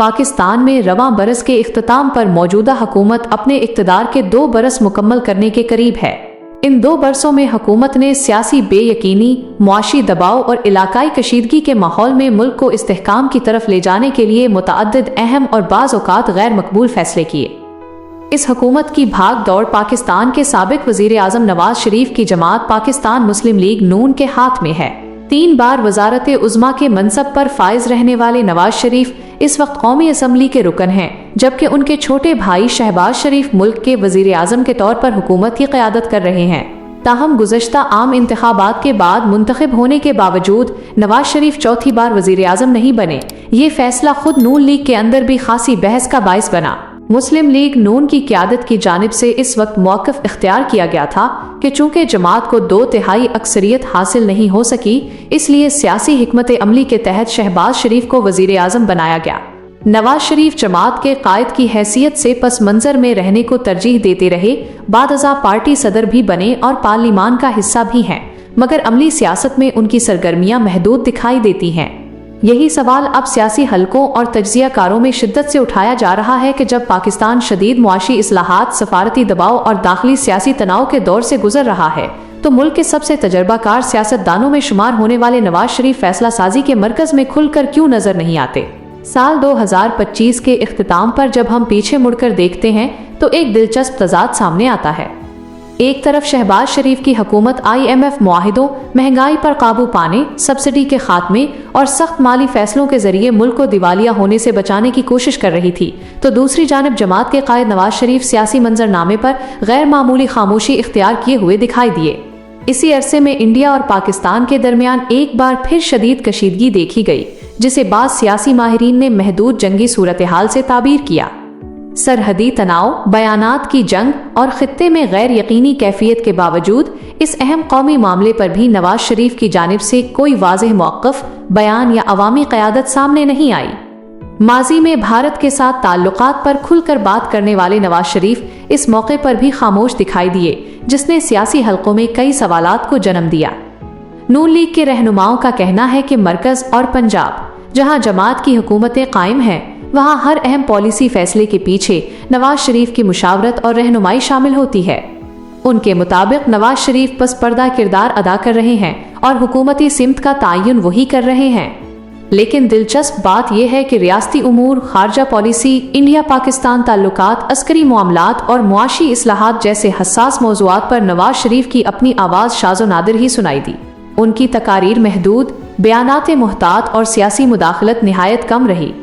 पाकिस्तान में रवां बरस के इख्तिताम पर मौजूदा हुकूमत अपने इक़्तिदार के 2 बरस मुकम्मल करने के करीब है। इन 2 बरसों में हुकूमत ने सियासी बेयकीनी, मुआशी दबाव और इलाकाई कशीदगी के माहौल में मुल्क को इस्तेहकाम की तरफ ले जाने के लिए मुतअद्दिद अहम और बाज़ औक़ात गैर मकबूल फैसले किए। इस हुकूमत की भाग दौड़ पाकिस्तान के साबिक वज़ीर आज़म नवाज शरीफ की जमात पाकिस्तान मुस्लिम लीग नून के हाथ में है। 3 बार वज़ारत उज़्मा के मनसब पर फाइज रहने वाले नवाज शरीफ इस वक्त कौमी असम्बली के रुकन हैं, जबकि उनके छोटे भाई शहबाज शरीफ मुल्क के वज़ीर आज़म के तौर पर हुकूमत की क़यादत कर रहे हैं। ताहम गुज़श्ता आम इंतखाबात के बाद मुंतखब होने के बावजूद नवाज शरीफ चौथी बार वज़ीर आज़म नहीं बने। ये फैसला खुद नून लीग के अंदर भी खासी बहस का बाइस बना। मुस्लिम लीग नून की क़यादत की जानिब से इस वक्त मौक़िफ़ इख्तियार किया गया था कि चूँकि जमात को 2/3 अक्सरियत हासिल नहीं हो सकी, इसलिए सियासी हिकमत अमली के तहत शहबाज शरीफ को वज़ीर आज़म बनाया गया। नवाज शरीफ जमात के कायद की हैसियत से पस मंज़र में रहने को तरजीह देते रहे। बादअज़ा पार्टी सदर भी बने और पार्लिमान का हिस्सा भी हैं, मगर अमली सियासत में उनकी सरगर्मियाँ महदूद दिखाई देती हैं। यही सवाल अब सियासी हलकों और तज्ज़ियाकारों में शिद्दत से उठाया जा रहा है कि जब पाकिस्तान शदीद मुआशी इस्लाहात, सफारती दबाव और दाखिली सियासी तनाव के दौर से गुजर रहा है, तो मुल्क के सबसे तजर्बाकार सियासतदानों में शुमार होने वाले नवाज शरीफ फैसला साजी के मरकज में खुलकर क्यों नजर नहीं आते। साल 2025 के इख्तिताम पर जब हम पीछे मुड़कर देखते हैं तो एक दिलचस्प तजाद सामने आता है। एक तरफ शहबाज शरीफ की हुकूमत IMF मुआहिदों, महंगाई पर काबू पाने, सब्सिडी के खात्मे और सख्त माली फैसलों के जरिए मुल्क को दिवालिया होने से बचाने की कोशिश कर रही थी, तो दूसरी जानब जमात के कायद नवाज शरीफ सियासी मंजरनामे पर गैर मामूली खामोशी इख्तियार किए हुए दिखाई दिए। इसी अरसे में इंडिया और पाकिस्तान के दरमियान एक बार फिर शदीद कशीदगी देखी गई, जिसे बाज़ सियासी माहिरीन ने महदूद जंगी सूरत हाल से ताबीर किया। सरहदी तनाव, बयानात की जंग और खित्ते में गैर यकीनी कैफियत के बावजूद इस अहम कौमी मामले पर भी नवाज शरीफ की जानिब से कोई वाज़ेह मौक़िफ़, बयान या अवामी क़यादत सामने नहीं आई। माजी में भारत के साथ ताल्लुकात पर खुलकर बात करने वाले नवाज शरीफ इस मौके पर भी खामोश दिखाई दिए, जिसने सियासी हलकों में कई सवालात को जन्म दिया। नून लीग के रहनुमाओं का कहना है कि मरकज़ और पंजाब, जहां जमात की हुकूमतें कायम हैं, वहां हर अहम पॉलिसी फैसले के पीछे नवाज शरीफ की मुशावरत और रहनुमाई शामिल होती है। उनके मुताबिक नवाज शरीफ बस पर्दा किरदार अदा कर रहे हैं और हुकूमती सिमत का तयन वही कर रहे हैं। लेकिन दिलचस्प बात यह है कि रियासती उमूर, खारजा पॉलिसी, इंडिया पाकिस्तान ताल्लुकात, अस्करी मामलात और मुआशी इस्लाहात जैसे हसास मौज़ूआत पर नवाज शरीफ की अपनी आवाज़ शाज़ो नादिर ही सुनाई दी। उनकी तकारीर महदूद, बयानात मुहतात और सियासी मुदाखलत निहायत कम रही।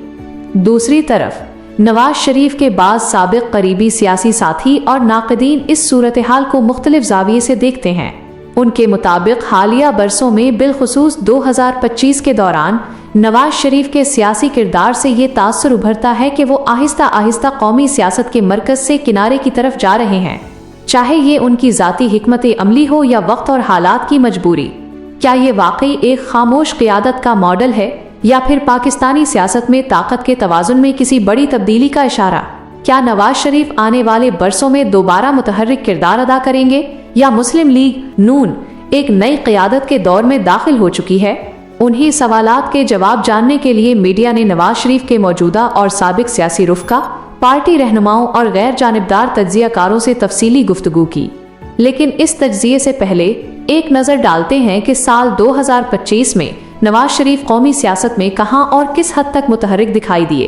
दूसरी तरफ नवाज शरीफ के बाद साबिक करीबी सियासी साथी और नाक़दीन इस सूरत हाल को मुख्तलिफ ज़ाविये से देखते हैं। उनके मुताबिक हालिया बरसों में बिलखुसूस 2025 के दौरान नवाज शरीफ के सियासी किरदार से ये तासुर उभरता है कि वो आहिस्ता आहिस्ता कौमी सियासत के मरकज़ से किनारे की तरफ जा रहे हैं, चाहे ये उनकी ज़ाती हिकमत अमली हो या वक्त और हालात की मजबूरी। क्या ये वाकई एक खामोश क़यादत का मॉडल है या फिर पाकिस्तानी सियासत में ताकत के तवाज़ुन में किसी बड़ी तब्दीली का इशारा? क्या नवाज शरीफ आने वाले बरसों में दोबारा मुतहर्रिक किरदार अदा करेंगे या मुस्लिम लीग नून एक नई क़यादत के दौर में दाखिल हो चुकी है? उन्हीं सवालात के जवाब जानने के लिए मीडिया ने नवाज शरीफ के मौजूदा और साबिक सियासी रुफ़का, पार्टी रहनुमाओं और गैर जानिबदार तज्ज़ियाकारों से तफसीली गुफ्तगू की। लेकिन इस तज्ज़िये से पहले एक नज़र डालते हैं कि साल 2025 में नवाज शरीफ कौमी सियासत में कहां और किस हद तक मुतहर्रिक दिखाई दिए।